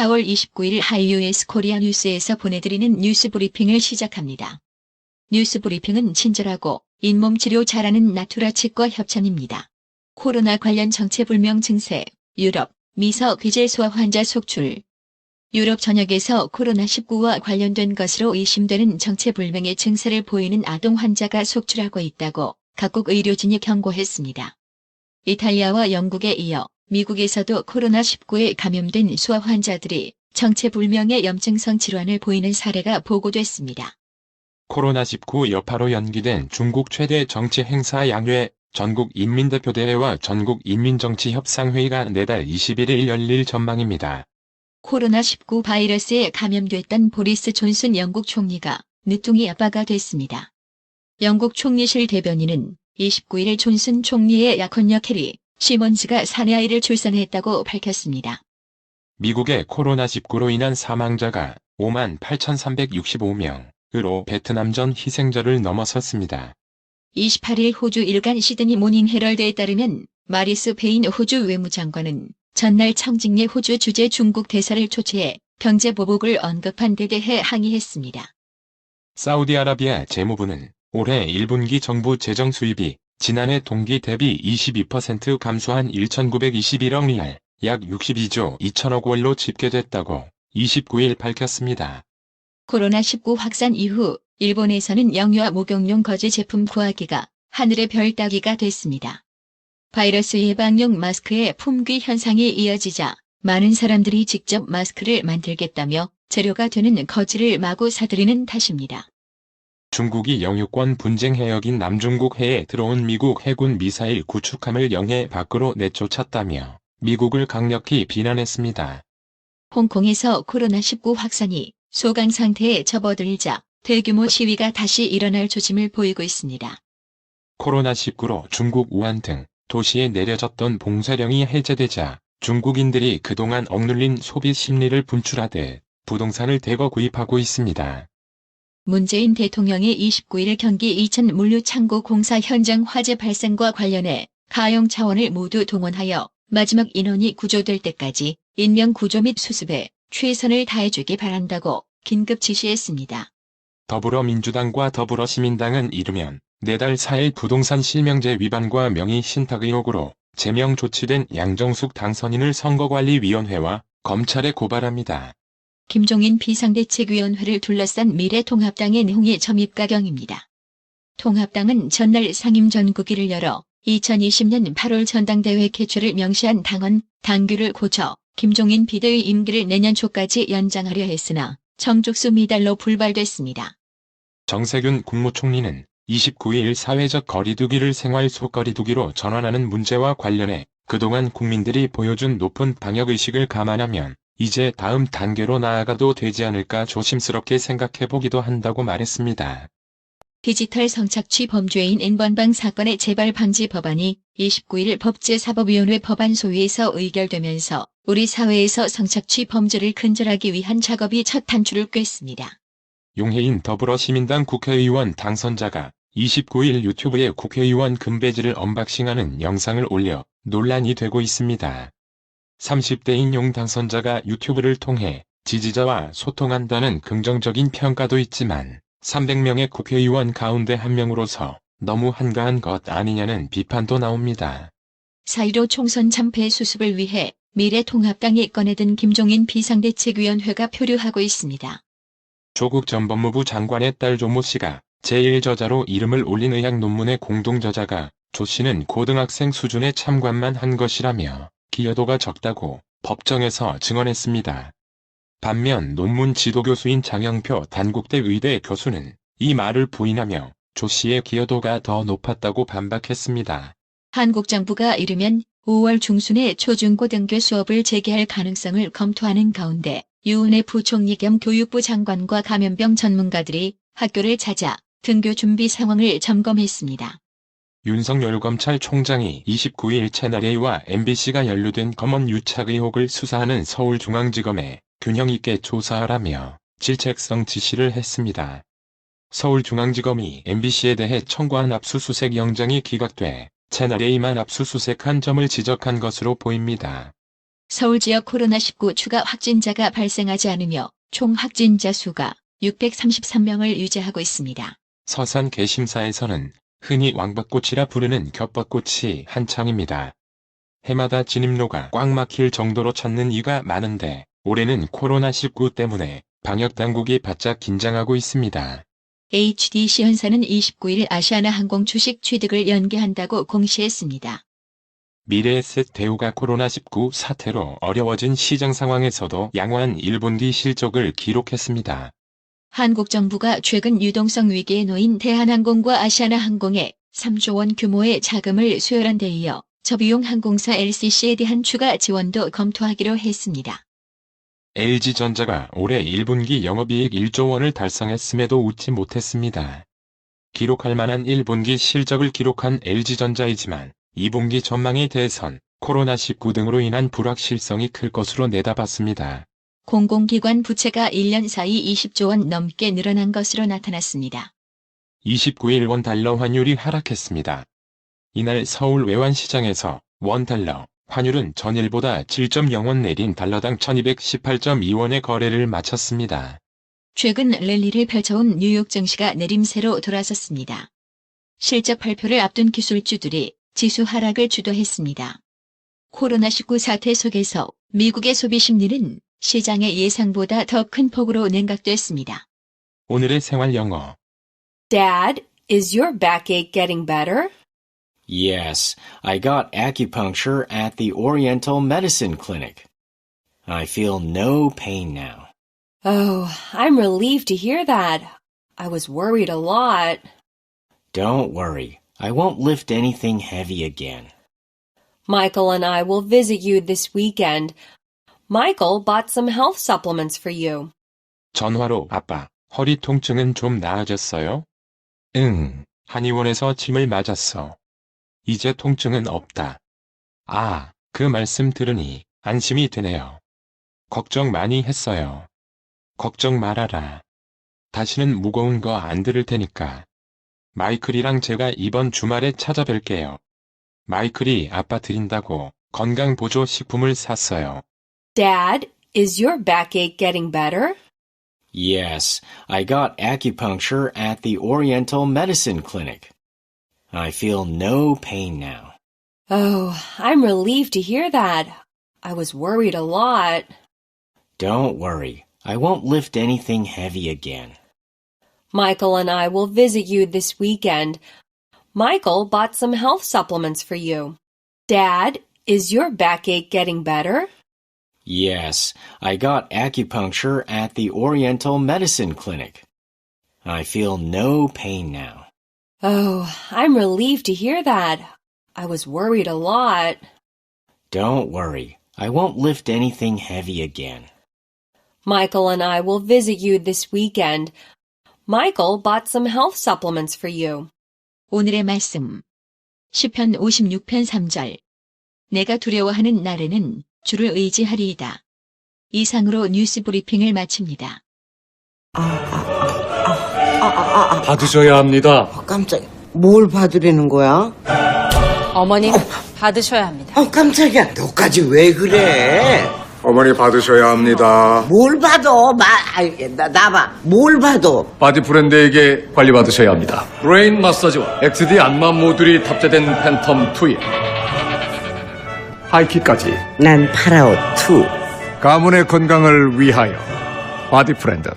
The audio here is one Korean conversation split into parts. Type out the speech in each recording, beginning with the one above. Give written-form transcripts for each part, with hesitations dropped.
4월 29일 하이유에스 코리아 뉴스에서 보내드리는 뉴스 브리핑을 시작합니다. 뉴스 브리핑은 친절하고 잇몸 치료 잘하는 나투라 치과 협찬입니다. 코로나 관련 정체불명 증세, 유럽, 미서 비제 소아 환자 속출. 유럽 전역에서 코로나19와 관련된 것으로 의심되는 정체불명의 증세를 보이는 아동 환자가 속출하고 있다고 각국 의료진이 경고했습니다. 이탈리아와 영국에 이어 미국에서도 코로나19에 감염된 소아 환자들이 정체불명의 염증성 질환을 보이는 사례가 보고됐습니다. 코로나19 여파로 연기된 중국 최대 정치 행사 양회, 전국인민대표대회와 전국인민정치협상회의가 내달 21일 열릴 전망입니다. 코로나19 바이러스에 감염됐던 보리스 존슨 영국 총리가 늦둥이 아빠가 됐습니다. 영국 총리실 대변인은 29일 존슨 총리의 약혼녀 캐리 시몬즈가 사내 아이를 출산했다고 밝혔습니다. 미국의 코로나19로 인한 사망자가 58,365명으로 베트남 전 희생자를 넘어섰습니다. 28일 호주 일간 시드니 모닝 헤럴드에 따르면 마리스 페인 호주 외무장관은 전날 청직내 호주 주재 중국 대사를 초치해 경제 보복을 언급한 데 대해 항의했습니다. 사우디아라비아 재무부는 올해 1분기 정부 재정 수입이 지난해 동기 대비 22% 감소한 1,921억 리알, 약 62조 2천억 원로 집계됐다고 29일 밝혔습니다. 코로나19 확산 이후 일본에서는 영유아 목욕용 거즈 제품 구하기가 하늘의 별 따기가 됐습니다. 바이러스 예방용 마스크의 품귀 현상이 이어지자 많은 사람들이 직접 마스크를 만들겠다며 재료가 되는 거즈를 마구 사들이는 탓입니다. 중국이 영유권 분쟁 해역인 남중국 해에 들어온 미국 해군 미사일 구축함을 영해 밖으로 내쫓았다며 미국을 강력히 비난했습니다. 홍콩에서 코로나19 확산이 소강 상태에 접어들자 대규모 시위가 다시 일어날 조짐을 보이고 있습니다. 코로나19로 중국 우한 등 도시에 내려졌던 봉쇄령이 해제되자 중국인들이 그동안 억눌린 소비 심리를 분출하듯 부동산을 대거 구입하고 있습니다. 문재인 대통령이 29일 경기 이천 물류창고 공사 현장 화재 발생과 관련해 가용 차원을 모두 동원하여 마지막 인원이 구조될 때까지 인명 구조 및 수습에 최선을 다해주기 바란다고 긴급 지시했습니다. 더불어민주당과 더불어시민당은 이르면 내달 4일 부동산 실명제 위반과 명의 신탁 의혹으로 제명 조치된 양정숙 당선인을 선거관리위원회와 검찰에 고발합니다. 김종인 비상대책위원회를 둘러싼 미래통합당의 내홍의 점입가경입니다. 통합당은 전날 상임 전국위를 열어 2020년 8월 전당대회 개최를 명시한 당원, 당규를 고쳐 김종인 비대위 임기를 내년 초까지 연장하려 했으나 정족수 미달로 불발됐습니다. 정세균 국무총리는 29일 사회적 거리두기를 생활 속 거리두기로 전환하는 문제와 관련해 그동안 국민들이 보여준 높은 방역의식을 감안하면 이제 다음 단계로 나아가도 되지 않을까 조심스럽게 생각해보기도 한다고 말했습니다. 디지털 성착취 범죄인 N번방 사건의 재발 방지 법안이 29일 법제사법위원회 법안 소위에서 의결되면서 우리 사회에서 성착취 범죄를 근절하기 위한 작업이 첫 단추를 꿰습니다. 용해인 더불어시민당 국회의원 당선자가 29일 유튜브에 국회의원 금배지를 언박싱하는 영상을 올려 논란이 되고 있습니다. 30대인 용 당선자가 유튜브를 통해 지지자와 소통한다는 긍정적인 평가도 있지만 300명의 국회의원 가운데 한 명으로서 너무 한가한 것 아니냐는 비판도 나옵니다. 4.15 총선 참패 수습을 위해 미래통합당이 꺼내든 김종인 비상대책위원회가 표류하고 있습니다. 조국 전 법무부 장관의 딸 조모 씨가 제1저자로 이름을 올린 의학 논문의 공동저자가 조 씨는 고등학생 수준의 참관만 한 것이라며 기여도가 적다고 법정에서 증언했습니다. 반면 논문 지도교수인 장영표 단국대 의대 교수는 이 말을 부인하며 조 씨의 기여도가 더 높았다고 반박했습니다. 한국정부가 이르면 5월 중순에 초중고등교 수업을 재개할 가능성을 검토하는 가운데 유은혜 부총리 겸 교육부 장관과 감염병 전문가들이 학교를 찾아 등교 준비 상황을 점검했습니다. 윤석열 검찰총장이 29일 채널A와 MBC가 연루된 검언 유착 의혹을 수사하는 서울중앙지검에 균형 있게 조사하라며 질책성 지시를 했습니다. 서울중앙지검이 MBC에 대해 청구한 압수수색 영장이 기각돼 채널A만 압수수색한 점을 지적한 것으로 보입니다. 서울 지역 코로나19 추가 확진자가 발생하지 않으며 총 확진자 수가 633명을 유지하고 있습니다. 서산 개심사에서는 흔히 왕벚꽃이라 부르는 겹벚꽃이 한창입니다. 해마다 진입로가 꽉 막힐 정도로 찾는 이가 많은데 올해는 코로나19 때문에 방역당국이 바짝 긴장하고 있습니다. HDC 현사는 29일 아시아나항공 주식 취득을 연기한다고 공시했습니다. 미래에셋 대우가 코로나19 사태로 어려워진 시장 상황에서도 양호한 1분기 실적을 기록했습니다. 한국 정부가 최근 유동성 위기에 놓인 대한항공과 아시아나항공에 3조 원 규모의 자금을 수혈한 데 이어 저비용 항공사 LCC에 대한 추가 지원도 검토하기로 했습니다. LG전자가 올해 1분기 영업이익 1조 원을 달성했음에도 웃지 못했습니다. 기록할 만한 1분기 실적을 기록한 LG전자이지만 2분기 전망에 대해선 코로나19 등으로 인한 불확실성이 클 것으로 내다봤습니다. 공공기관 부채가 1년 사이 20조 원 넘게 늘어난 것으로 나타났습니다. 29일 원달러 환율이 하락했습니다. 이날 서울 외환시장에서 원달러 환율은 전일보다 7.0원 내린 달러당 1218.2원의 거래를 마쳤습니다. 최근 랠리를 펼쳐온 뉴욕 증시가 내림세로 돌아섰습니다. 실적 발표를 앞둔 기술주들이 지수 하락을 주도했습니다. 코로나19 사태 속에서 미국의 소비 심리는 시장의 예상보다 더 큰 폭으로 냉각됐습니다. 오늘의 생활 영어. Dad, is your backache getting better? Yes, I got acupuncture at the Oriental Medicine Clinic. I feel no pain now. Oh, I'm relieved to hear that. I was worried a lot. Don't worry, I won't lift anything heavy again. Michael and I will visit you this weekend. Michael bought some health supplements for you. 전화로 아빠, 허리 통증은 좀 나아졌어요? 응, 한의원에서 침을 맞았어. 이제 통증은 없다. 아, 그 말씀 들으니 안심이 되네요. 걱정 많이 했어요. 걱정 말아라. 다시는 무거운 거 안 들을 테니까. 마이클이랑 제가 이번 주말에 찾아뵐게요. 마이클이 아빠 드린다고 건강보조 식품을 샀어요. Dad, is your backache getting better? Yes, I got acupuncture at the Oriental Medicine Clinic. I feel no pain now. Oh, I'm relieved to hear that. I was worried a lot. Don't worry, I won't lift anything heavy again. Michael and I will visit you this weekend. Michael bought some health supplements for you. Dad, is your backache getting better? Yes, I got acupuncture at the Oriental Medicine Clinic. I feel no pain now. Oh, I'm relieved to hear that. I was worried a lot. Don't worry, I won't lift anything heavy again. Michael and I will visit you this weekend. Michael bought some health supplements for you. 오늘의 말씀. 시편 56편 3절. 내가 두려워하는 날에는 주를 의지하리이다. 이상으로 뉴스 브리핑을 마칩니다. 받으셔야 합니다. 깜짝이야. 뭘 받으려는 거야? 어머님, 받으셔야 합니다. 깜짝이야. 너까지 왜 그래? 어머니 받으셔야 합니다. 뭘 받아? 나봐. 뭘 받아? 바디 브랜드에게 관리받으셔야 합니다. 브레인 마사지와 XD 안마 모듈이 탑재된 팬텀 2에 하이킥까지 난 파라오2. 가문의 건강을 위하여 바디 브랜드.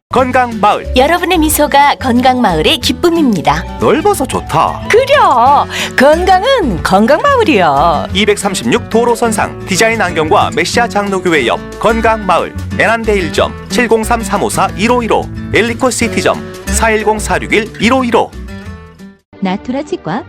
건강마을. 여러분의 미소가 건강마을의 기쁨입니다. 넓어서 좋다. 그려! 건강은 건강마을이요. 236 도로선상 디자인 안경과 메시아 장로교회 옆 건강마을. 애난데일점 703-354-1515 엘리코시티점 410-461-1515. 나투라 치과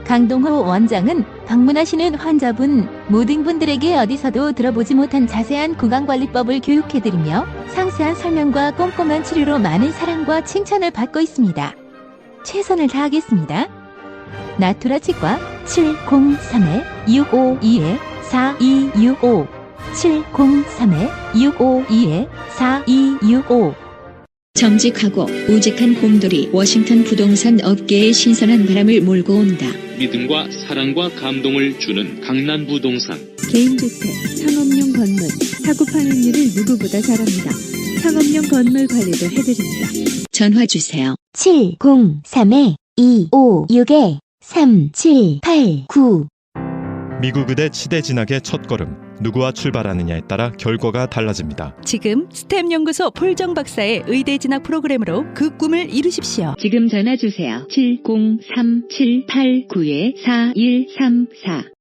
강동호 원장은 방문하시는 환자분 모든 분들에게 어디서도 들어보지 못한 자세한 구강관리법을 교육해드리며 상세한 설명과 꼼꼼한 치료로 많은 사랑과 칭찬을 받고 있습니다. 최선을 다하겠습니다. 나투라 치과 703-652-4265 703-652-4265 정직하고 우직한 곰돌이 워싱턴 부동산 업계에 신선한 바람을 몰고 온다. 믿음과 사랑과 감동을 주는 강남부동산. 개인주택, 상업용 건물, 사고 파행률을 누구보다 잘합니다. 상업용 건물 관리도 해드립니다. 전화 주세요. 703-256-3789 미국 의대 치대 진학의 첫걸음, 누구와 출발하느냐에 따라 결과가 달라집니다. 지금 스템 연구소 폴정 박사의 의대 진학 프로그램으로 그 꿈을 이루십시오. 지금 전화 주세요. 703-789-4134